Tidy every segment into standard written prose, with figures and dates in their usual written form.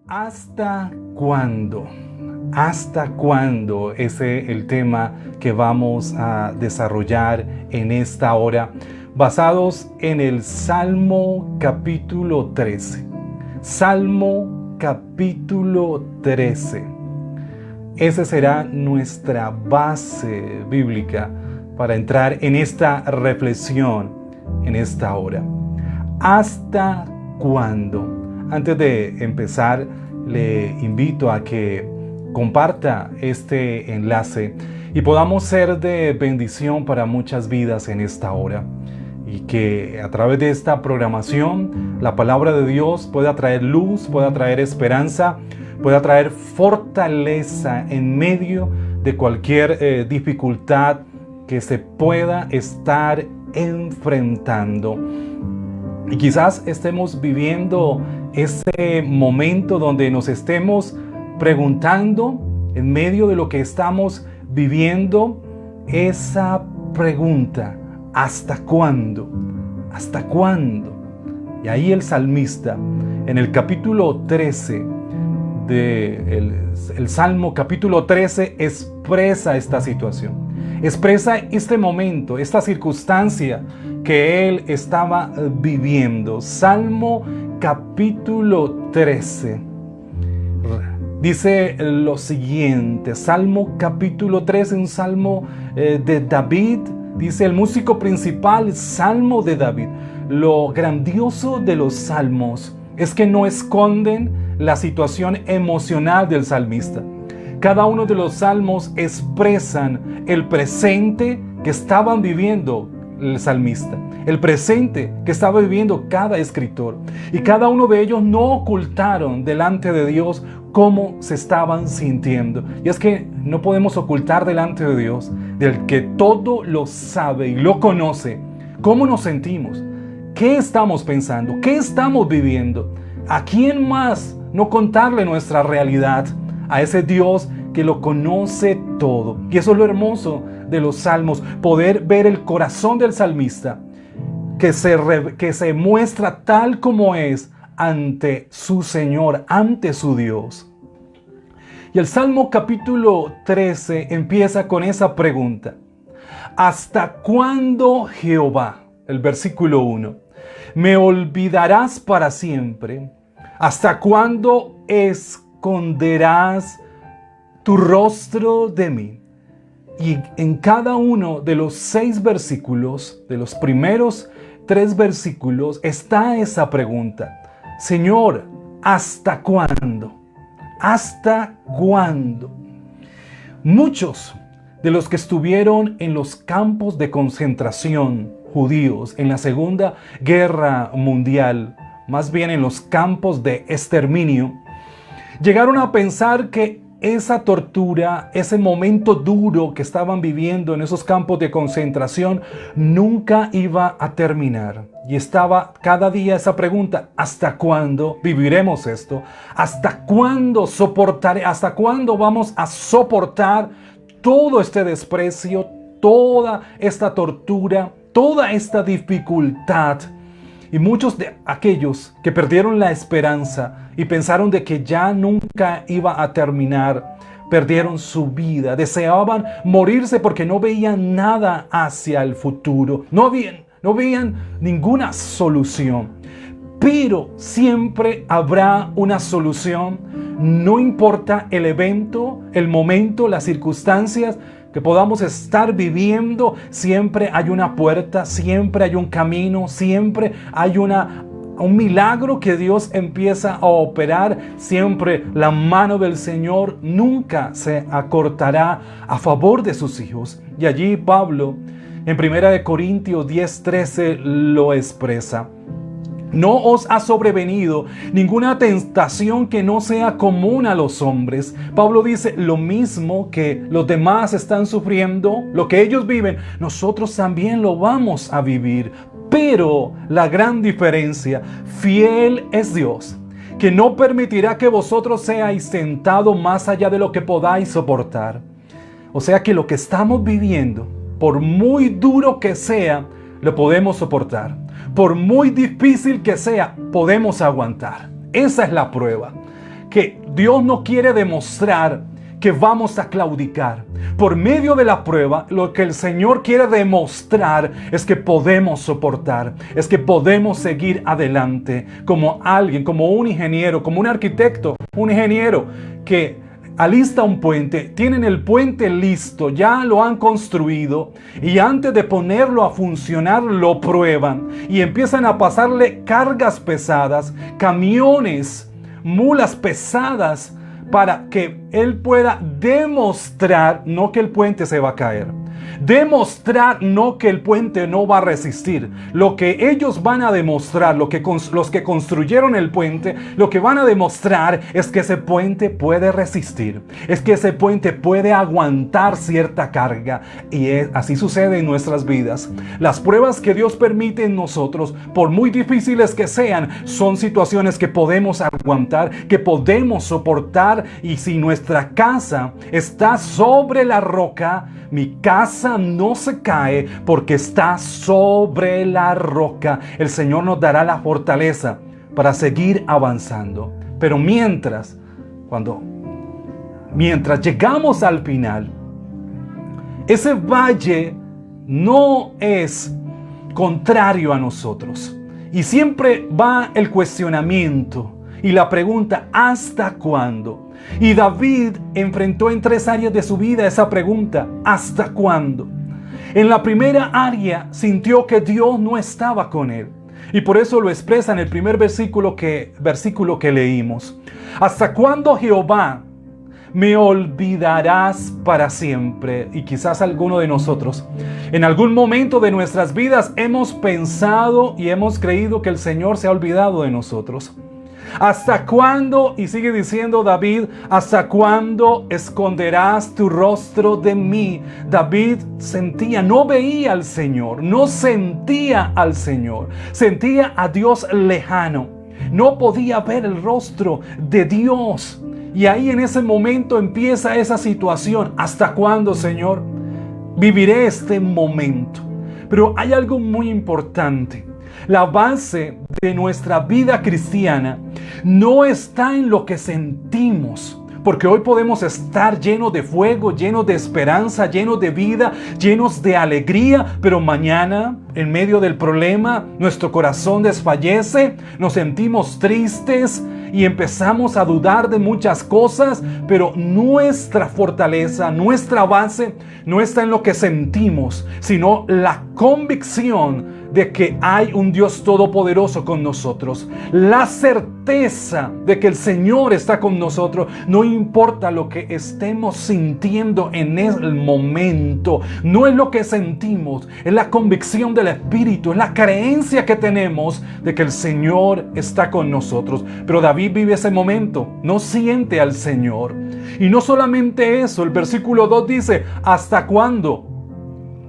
¿Hasta cuándo? ¿Hasta cuándo? Ese es el tema que vamos a desarrollar en esta hora, basados en el Salmo capítulo 13. Salmo capítulo 13. Esa será nuestra base bíblica para entrar en esta reflexión en esta hora. ¿Hasta cuándo? Antes de empezar, le invito a que comparta este enlace y podamos ser de bendición para muchas vidas en esta hora. Y que a través de esta programación, la palabra de Dios pueda traer luz, pueda traer esperanza, pueda traer fortaleza en medio de cualquier dificultad que se pueda estar enfrentando. Y quizás estemos viviendo ese momento donde nos estemos preguntando, en medio de lo que estamos viviendo, esa pregunta: ¿hasta cuándo? ¿Hasta cuándo? Y ahí el salmista, en el capítulo 13 el Salmo capítulo 13, expresa esta situación, expresa este momento, esta circunstancia que él estaba viviendo. Salmo capítulo 13 dice lo siguiente. Salmo capítulo 13, un salmo de David. Dice el músico principal, Salmo de David. Lo grandioso de los salmos es que no esconden la situación emocional del salmista. Cada uno de los salmos expresan el presente que estaban viviendo el salmista, el presente que estaba viviendo cada escritor, y cada uno de ellos no ocultaron delante de Dios cómo se estaban sintiendo. Y es que no podemos ocultar delante de Dios, del que todo lo sabe y lo conoce, cómo nos sentimos, qué estamos pensando, qué estamos viviendo. ¿A quién más no contarle nuestra realidad? A ese Dios que lo conoce todo. Y eso es lo hermoso de los salmos, poder ver el corazón del salmista que se muestra tal como es ante su Señor, ante su Dios. Y el Salmo capítulo 13 empieza con esa pregunta: ¿hasta cuándo, Jehová? El versículo 1. ¿Me olvidarás para siempre? ¿Hasta cuándo esconderás tu rostro de mí? Y en cada uno de los 6 versículos, de los primeros 3 versículos, está esa pregunta: Señor, ¿hasta cuándo? ¿Hasta cuándo? Muchos de los que estuvieron en los campos de concentración judíos en la Segunda Guerra Mundial, más bien en los campos de exterminio, llegaron a pensar que esa tortura, ese momento duro que estaban viviendo en esos campos de concentración, nunca iba a terminar. Y estaba cada día esa pregunta: ¿hasta cuándo viviremos esto? ¿Hasta cuándo soportaré? ¿Hasta cuándo vamos a soportar todo este desprecio, toda esta tortura, toda esta dificultad? Y muchos de aquellos que perdieron la esperanza y pensaron de que ya nunca iba a terminar, perdieron su vida, deseaban morirse porque no veían nada hacia el futuro, no veían ninguna solución. Pero siempre habrá una solución, no importa el evento, el momento, las circunstancias que podamos estar viviendo. Siempre hay una puerta, siempre hay un camino, siempre hay un milagro que Dios empieza a operar. Siempre la mano del Señor nunca se acortará a favor de sus hijos. Y allí Pablo, en 1 Corintios 10:13, lo expresa: no os ha sobrevenido ninguna tentación que no sea común a los hombres. Pablo dice: lo mismo que los demás están sufriendo, lo que ellos viven, nosotros también lo vamos a vivir. Pero la gran diferencia: fiel es Dios, que no permitirá que vosotros seáis tentados más allá de lo que podáis soportar. O sea que lo que estamos viviendo, por muy duro que sea, lo podemos soportar. Por muy difícil que sea, podemos aguantar. Esa es la prueba. que Dios no quiere demostrar que vamos a claudicar. Por medio de la prueba, lo que el Señor quiere demostrar es que podemos soportar, es que podemos seguir adelante como alguien, como un ingeniero, como un arquitecto, un ingeniero que alista un puente, tienen el puente listo, ya lo han construido y antes de ponerlo a funcionar lo prueban y empiezan a pasarle cargas pesadas, camiones, mulas pesadas, para que él pueda demostrar no que el puente se va a caer, demostrar no que el puente no va a resistir. Lo que ellos van a demostrar, los que construyeron el puente, lo que van a demostrar es que ese puente puede resistir, es que ese puente puede aguantar cierta carga. Y así sucede en nuestras vidas. Las pruebas que Dios permite en nosotros, por muy difíciles que sean, son situaciones que podemos aguantar, que podemos soportar. Y si nuestra casa está sobre la roca, mi casa no se cae porque está sobre la roca. El Señor nos dará la fortaleza para seguir avanzando. Pero mientras llegamos al final, ese valle no es contrario a nosotros. Y siempre va el cuestionamiento y la pregunta, ¿hasta cuándo? Y David enfrentó en 3 áreas de su vida esa pregunta, ¿hasta cuándo? En la primera área sintió que Dios no estaba con él. Y por eso lo expresa en el primer versículo que leímos. ¿Hasta cuándo, Jehová, me olvidarás para siempre? Y quizás alguno de nosotros, en algún momento de nuestras vidas, hemos pensado y hemos creído que el Señor se ha olvidado de nosotros. ¿Hasta cuándo? Y sigue diciendo David, ¿hasta cuándo esconderás tu rostro de mí? David no veía al Señor, no sentía al Señor, sentía a Dios lejano, no podía ver el rostro de Dios. Y ahí en ese momento empieza esa situación. ¿Hasta cuándo, Señor? Viviré este momento. Pero hay algo muy importante. La base de nuestra vida cristiana no está en lo que sentimos, porque hoy podemos estar llenos de fuego, llenos de esperanza, llenos de vida, llenos de alegría, pero mañana, en medio del problema, nuestro corazón desfallece, nos sentimos tristes y empezamos a dudar de muchas cosas, pero nuestra fortaleza, nuestra base no está en lo que sentimos, sino la convicción de que hay un Dios todopoderoso con nosotros. La certeza de que el Señor está con nosotros, no importa lo que estemos sintiendo en el momento. No es lo que sentimos, es la convicción del Espíritu, es la creencia que tenemos de que el Señor está con nosotros. Pero David vive ese momento, no siente al Señor. Y no solamente eso, el versículo 2 dice, ¿hasta cuándo?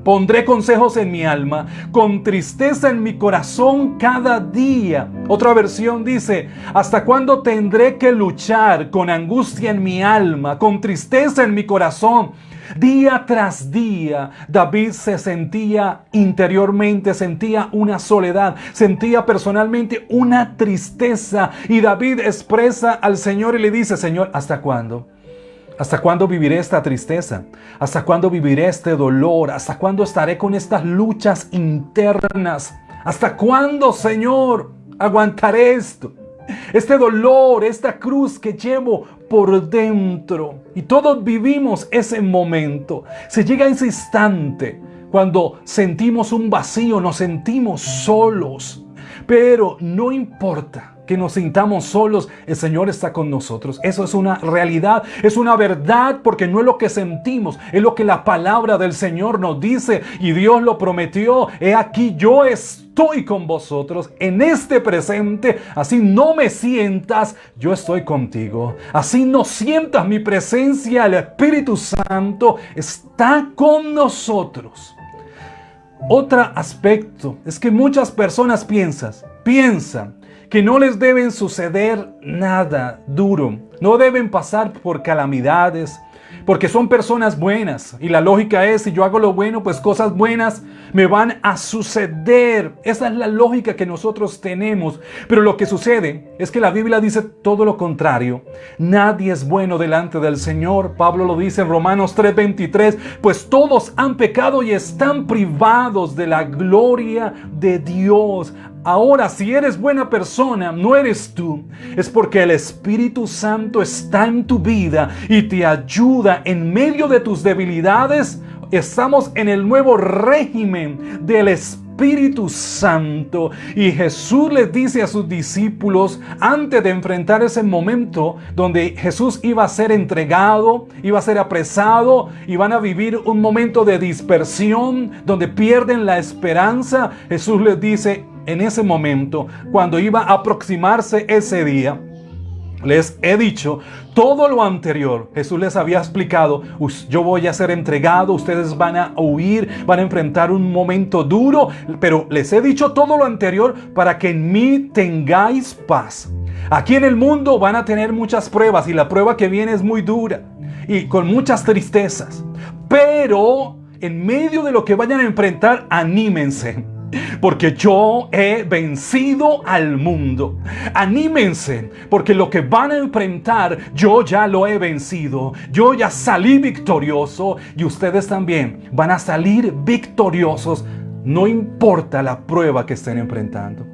Pondré consejos en mi alma, con tristeza en mi corazón cada día. Otra versión dice, ¿hasta cuándo tendré que luchar con angustia en mi alma, con tristeza en mi corazón? Día tras día, David se sentía interiormente, sentía una soledad, sentía personalmente una tristeza. Y David expresa al Señor y le dice, Señor, ¿hasta cuándo? ¿Hasta cuándo viviré esta tristeza? ¿Hasta cuándo viviré este dolor? ¿Hasta cuándo estaré con estas luchas internas? ¿Hasta cuándo, Señor, aguantaré esto? Este dolor, esta cruz que llevo por dentro. Y todos vivimos ese momento. Se llega a ese instante cuando sentimos un vacío, nos sentimos solos. Pero no importa que nos sintamos solos, el Señor está con nosotros. Eso es una realidad, es una verdad, porque no es lo que sentimos, es lo que la palabra del Señor nos dice. Y Dios lo prometió, he aquí yo estoy con vosotros en este presente. Así no me sientas, yo estoy contigo. Así no sientas mi presencia, el Espíritu Santo está con nosotros. Otro aspecto es que muchas personas piensan que no les deben suceder nada duro, no deben pasar por calamidades, porque son personas buenas. Y la lógica es, si yo hago lo bueno, pues cosas buenas me van a suceder. Esa es la lógica que nosotros tenemos. Pero lo que sucede es que la Biblia dice todo lo contrario. Nadie es bueno delante del Señor. Pablo lo dice en Romanos 3:23, pues todos han pecado y están privados de la gloria de Dios. Ahora, si eres buena persona, no eres tú. Es porque el Espíritu Santo está en tu vida y te ayuda en medio de tus debilidades. Estamos en el nuevo régimen del Espíritu Santo. Y Jesús les dice a sus discípulos, antes de enfrentar ese momento donde Jesús iba a ser entregado, iba a ser apresado, y van a vivir un momento de dispersión, donde pierden la esperanza. Jesús les dice, en ese momento, cuando iba a aproximarse ese día, les he dicho todo lo anterior. Jesús les había explicado, yo voy a ser entregado, ustedes van a huir, van a enfrentar un momento duro, pero les he dicho todo lo anterior para que en mí tengáis paz. Aquí en el mundo van a tener muchas pruebas y la prueba que viene es muy dura y con muchas tristezas, pero en medio de lo que vayan a enfrentar, anímense. Porque yo he vencido al mundo. Anímense, porque lo que van a enfrentar, yo ya lo he vencido. Yo ya salí victorioso y ustedes también van a salir victoriosos. No importa la prueba que estén enfrentando.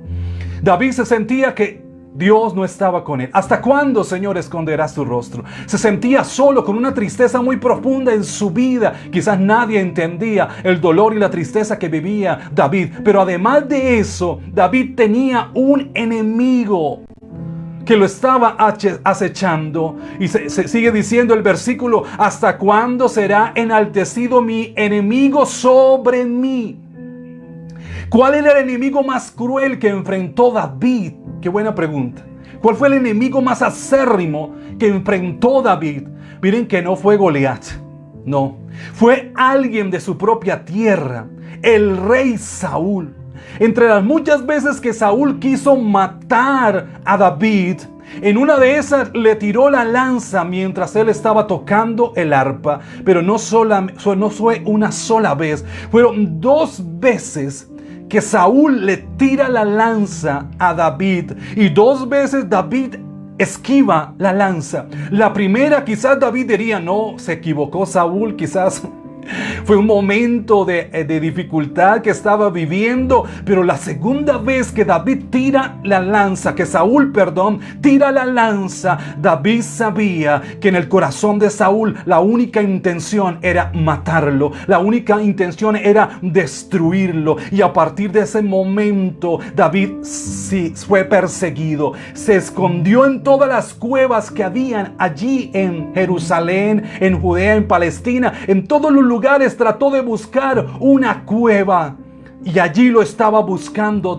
David se sentía que Dios no estaba con él. ¿Hasta cuándo, Señor, esconderás tu rostro? Se sentía solo, con una tristeza muy profunda en su vida. Quizás nadie entendía el dolor y la tristeza que vivía David. Pero además de eso, David tenía un enemigo que lo estaba acechando. Y se sigue diciendo el versículo, ¿hasta cuándo será enaltecido mi enemigo sobre mí? ¿Cuál era el enemigo más cruel que enfrentó David? Qué buena pregunta. ¿Cuál fue el enemigo más acérrimo que enfrentó David? Miren que no fue Goliat. No. Fue alguien de su propia tierra. El rey Saúl. Entre las muchas veces que Saúl quiso matar a David, en una de esas le tiró la lanza mientras él estaba tocando el arpa. Pero no fue una sola vez. Fueron 2 veces que Saúl le tira la lanza a David, y 2 veces David esquiva la lanza. La primera, quizás David diría, no, se equivocó Saúl, quizás fue un momento de dificultad que estaba viviendo. Pero la segunda vez que David tira la lanza, que Saúl, tira la lanza, David sabía que en el corazón de Saúl la única intención era matarlo. La única intención era destruirlo. Y a partir de ese momento, David sí fue perseguido. Se escondió en todas las cuevas que habían allí en Jerusalén, en Judea, en Palestina, en todos los lugares trató de buscar una cueva. Y allí lo estaba buscando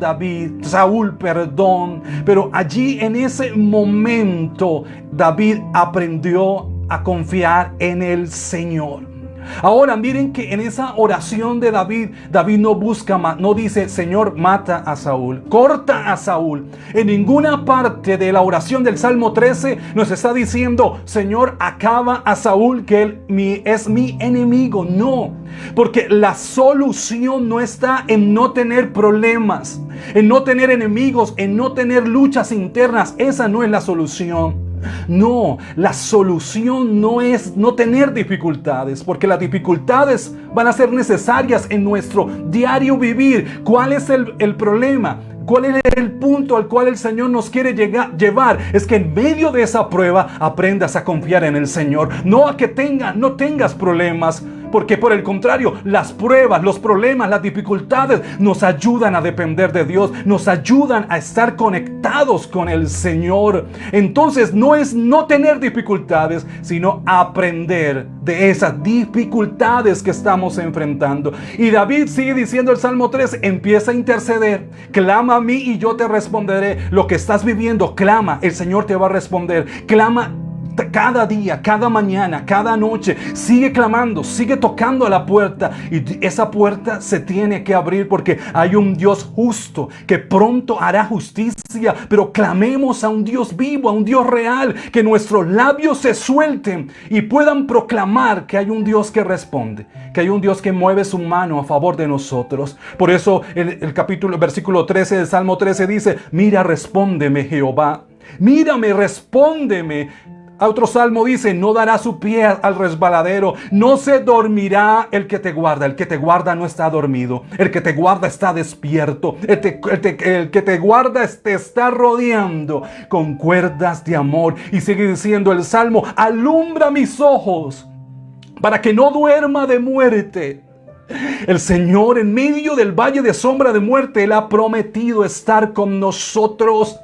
Saúl, pero allí en ese momento David aprendió a confiar en el Señor. Ahora miren que en esa oración de David no busca más, no dice, Señor, mata a Saúl, corta a Saúl. En ninguna parte de la oración del Salmo 13 nos está diciendo, Señor, acaba a Saúl, que él es mi enemigo. No, porque la solución no está en no tener problemas, en no tener enemigos, en no tener luchas internas. Esa no es la solución. No, la solución no es no tener dificultades, porque las dificultades van a ser necesarias en nuestro diario vivir. ¿Cuál es el problema? ¿Cuál es el punto al cual el Señor nos quiere llevar? Es que en medio de esa prueba aprendas a confiar en el Señor. No a que no tengas problemas, porque por el contrario, las pruebas, los problemas, las dificultades nos ayudan a depender de Dios, nos ayudan a estar conectados con el Señor. Entonces no es no tener dificultades, sino aprender de esas dificultades que estamos enfrentando. Y David sigue diciendo el Salmo 3, empieza a interceder, clama a mí y yo te responderé. Lo que estás viviendo, clama, el Señor te va a responder. Clama cada día, cada mañana, cada noche. Sigue clamando, sigue tocando a la puerta. Y esa puerta se tiene que abrir porque hay un Dios justo que pronto hará justicia. Pero clamemos a un Dios vivo, a un Dios real. Que nuestros labios se suelten y puedan proclamar que hay un Dios que responde. Que hay un Dios que mueve su mano a favor de nosotros. Por eso el versículo 13 del Salmo 13 dice: mira, respóndeme, Jehová. Mírame, respóndeme. Otro salmo dice: no dará su pie al resbaladero, no se dormirá el que te guarda. El que te guarda no está dormido, el que te guarda está despierto. El que te guarda te está rodeando con cuerdas de amor. Y sigue diciendo el salmo: alumbra mis ojos para que no duerma de muerte. El Señor, en medio del valle de sombra de muerte, Él ha prometido estar con nosotros.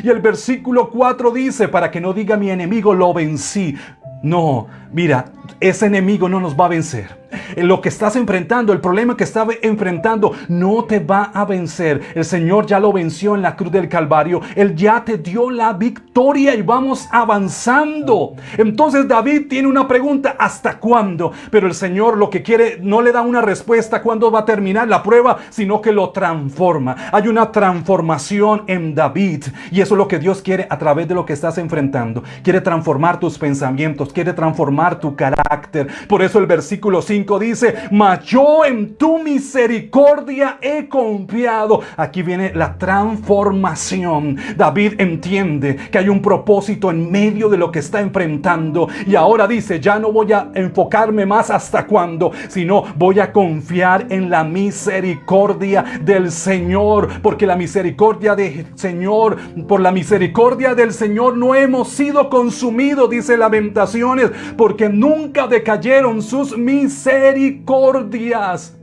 Y el versículo 4 dice: para que no diga mi enemigo, lo vencí. No, mira, ese enemigo no nos va a vencer. Lo que estás enfrentando, el problema que estás enfrentando, no te va a vencer. El Señor ya lo venció en la cruz del Calvario. Él ya te dio la victoria y vamos avanzando. Entonces David tiene una pregunta: ¿hasta cuándo? Pero el Señor lo que quiere, no le da una respuesta cuándo va a terminar la prueba, sino que lo transforma. Hay una transformación en David, y eso es lo que Dios quiere a través de lo que estás enfrentando. Quiere transformar tus pensamientos, quiere transformar tu carácter. Por eso el versículo 5 dice: mas yo en tu misericordia he confiado. Aquí viene la transformación. David entiende que hay un propósito en medio de lo que está enfrentando, y ahora dice: ya no voy a enfocarme más hasta cuándo, sino voy a confiar en la misericordia del Señor, porque la misericordia del Señor, por la misericordia del Señor no hemos sido consumidos, dice Lamentaciones, porque nunca decayeron sus misericordias.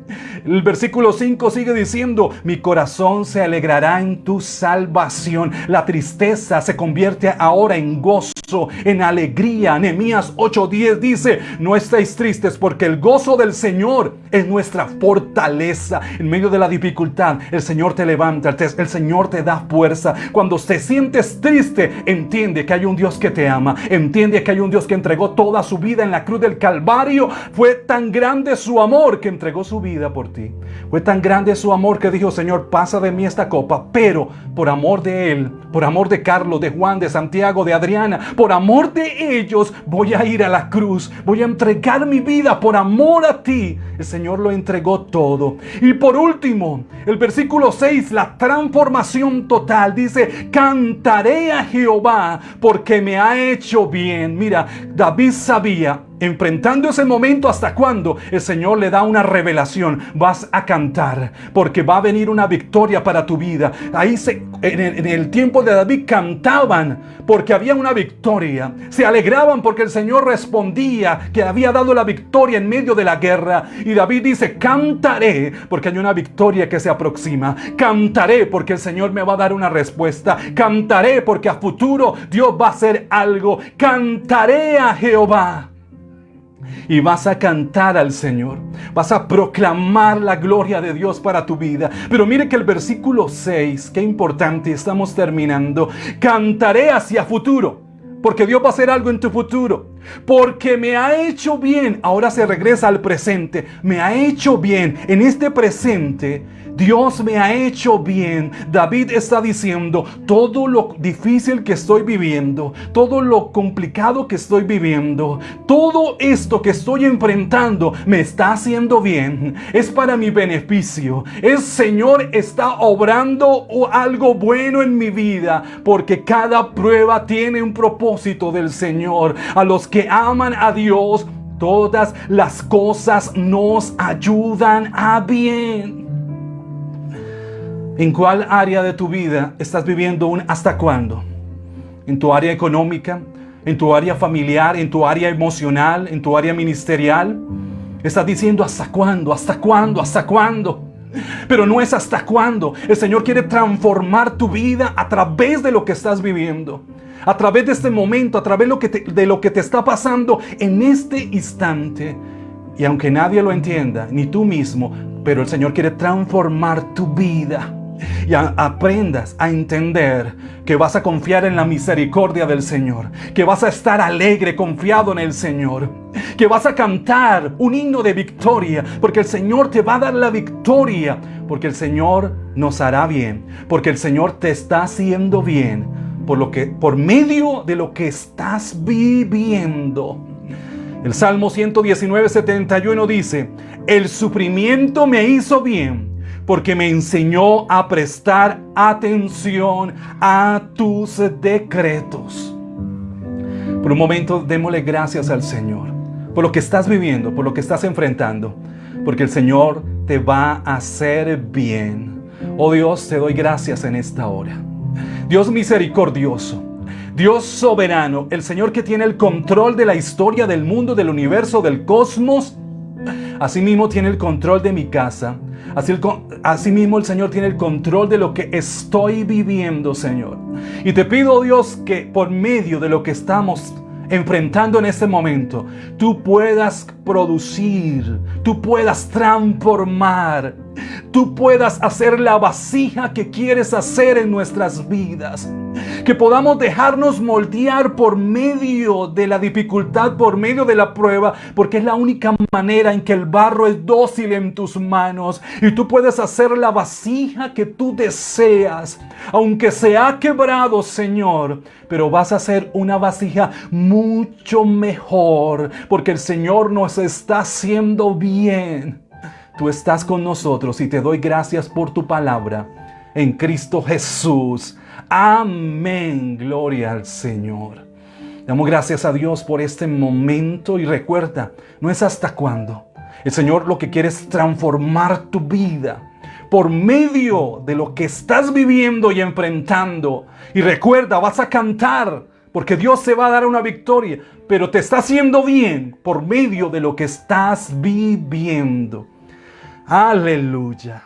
El versículo 5 sigue diciendo: mi corazón se alegrará en tu salvación. La tristeza se convierte ahora en gozo, en alegría. Nehemías 8:10 dice: no estéis tristes, porque el gozo del Señor es nuestra fortaleza. En medio de la dificultad, el Señor te levanta, el Señor te da fuerza. Cuando te sientes triste, entiende que hay un Dios que te ama. Entiende que hay un Dios que entregó toda su vida en la cruz del Calvario. Fue tan grande su amor que entregó su vida por ti. Fue tan grande su amor que dijo: Señor, pasa de mí esta copa, pero por amor de Él, por amor de Carlos, de Juan, de Santiago, de Adriana, por amor de ellos, voy a ir a la cruz, voy a entregar mi vida por amor a ti. El Señor lo entregó todo. Y por último, el versículo 6, la transformación total, dice: cantaré a Jehová porque me ha hecho bien. Mira, David sabía, enfrentando ese momento, hasta cuándo el Señor le da una revelación: vas a cantar porque va a venir una victoria para tu vida. Ahí en el tiempo de David cantaban porque había una victoria, se alegraban porque el Señor respondía que había dado la victoria en medio de la guerra. Y David dice: cantaré porque hay una victoria que se aproxima. Cantaré porque el Señor me va a dar una respuesta. Cantaré porque a futuro Dios va a hacer algo. Cantaré a Jehová. Y vas a cantar al Señor, vas a proclamar la gloria de Dios para tu vida. Pero mire que el versículo 6, qué importante, estamos terminando: cantaré hacia futuro, porque Dios va a hacer algo en tu futuro. Porque me ha hecho bien. Ahora se regresa al presente. Me ha hecho bien. En este presente, Dios me ha hecho bien. David está diciendo: todo lo difícil que estoy viviendo, todo lo complicado que estoy viviendo, todo esto que estoy enfrentando, me está haciendo bien. Es para mi beneficio. El Señor está obrando algo bueno en mi vida, porque cada prueba tiene un propósito del Señor. A los que aman a Dios, todas las cosas nos ayudan a bien. ¿En cuál área de tu vida estás viviendo un hasta cuándo? ¿En tu área económica? ¿En tu área familiar? ¿En tu área emocional? ¿En tu área ministerial? Estás diciendo: ¿hasta cuándo? ¿Hasta cuándo? ¿Hasta cuándo? Pero no es hasta cuándo. El Señor quiere transformar tu vida a través de lo que estás viviendo, a través de este momento, a través de lo que te está pasando en este instante. Y aunque nadie lo entienda, ni tú mismo, pero el Señor quiere transformar tu vida. y aprendas a entender que vas a confiar en la misericordia del Señor, que vas a estar alegre, confiado en el Señor, que vas a cantar un himno de victoria, porque el Señor te va a dar la victoria, porque el Señor nos hará bien, porque el Señor te está haciendo bien, por medio de lo que estás viviendo. El Salmo 119:71 dice: el sufrimiento me hizo bien, porque me enseñó a prestar atención a tus decretos. Por un momento, démosle gracias al Señor por lo que estás viviendo, por lo que estás enfrentando, porque el Señor te va a hacer bien. Oh Dios, te doy gracias en esta hora. Dios misericordioso, Dios soberano, el Señor que tiene el control de la historia del mundo, del universo, del cosmos. Asimismo tiene el control de mi casa. Asimismo el Señor tiene el control de lo que estoy viviendo, Señor. Y te pido, Dios, que por medio de lo que estamos enfrentando en este momento, tú puedas producir, tú puedas transformar, tú puedas hacer la vasija que quieres hacer en nuestras vidas. Que podamos dejarnos moldear por medio de la dificultad, por medio de la prueba, porque es la única manera en que el barro es dócil en tus manos y tú puedes hacer la vasija que tú deseas. Aunque se ha quebrado, Señor, pero vas a hacer una vasija mucho mejor, porque el Señor nos está haciendo bien. Tú estás con nosotros y te doy gracias por tu palabra en Cristo Jesús. Amén. Gloria al Señor. Damos gracias a Dios por este momento y recuerda, no es hasta cuándo. El Señor lo que quiere es transformar tu vida por medio de lo que estás viviendo y enfrentando. Y recuerda, vas a cantar porque Dios te va a dar una victoria, pero te está haciendo bien por medio de lo que estás viviendo. Aleluya.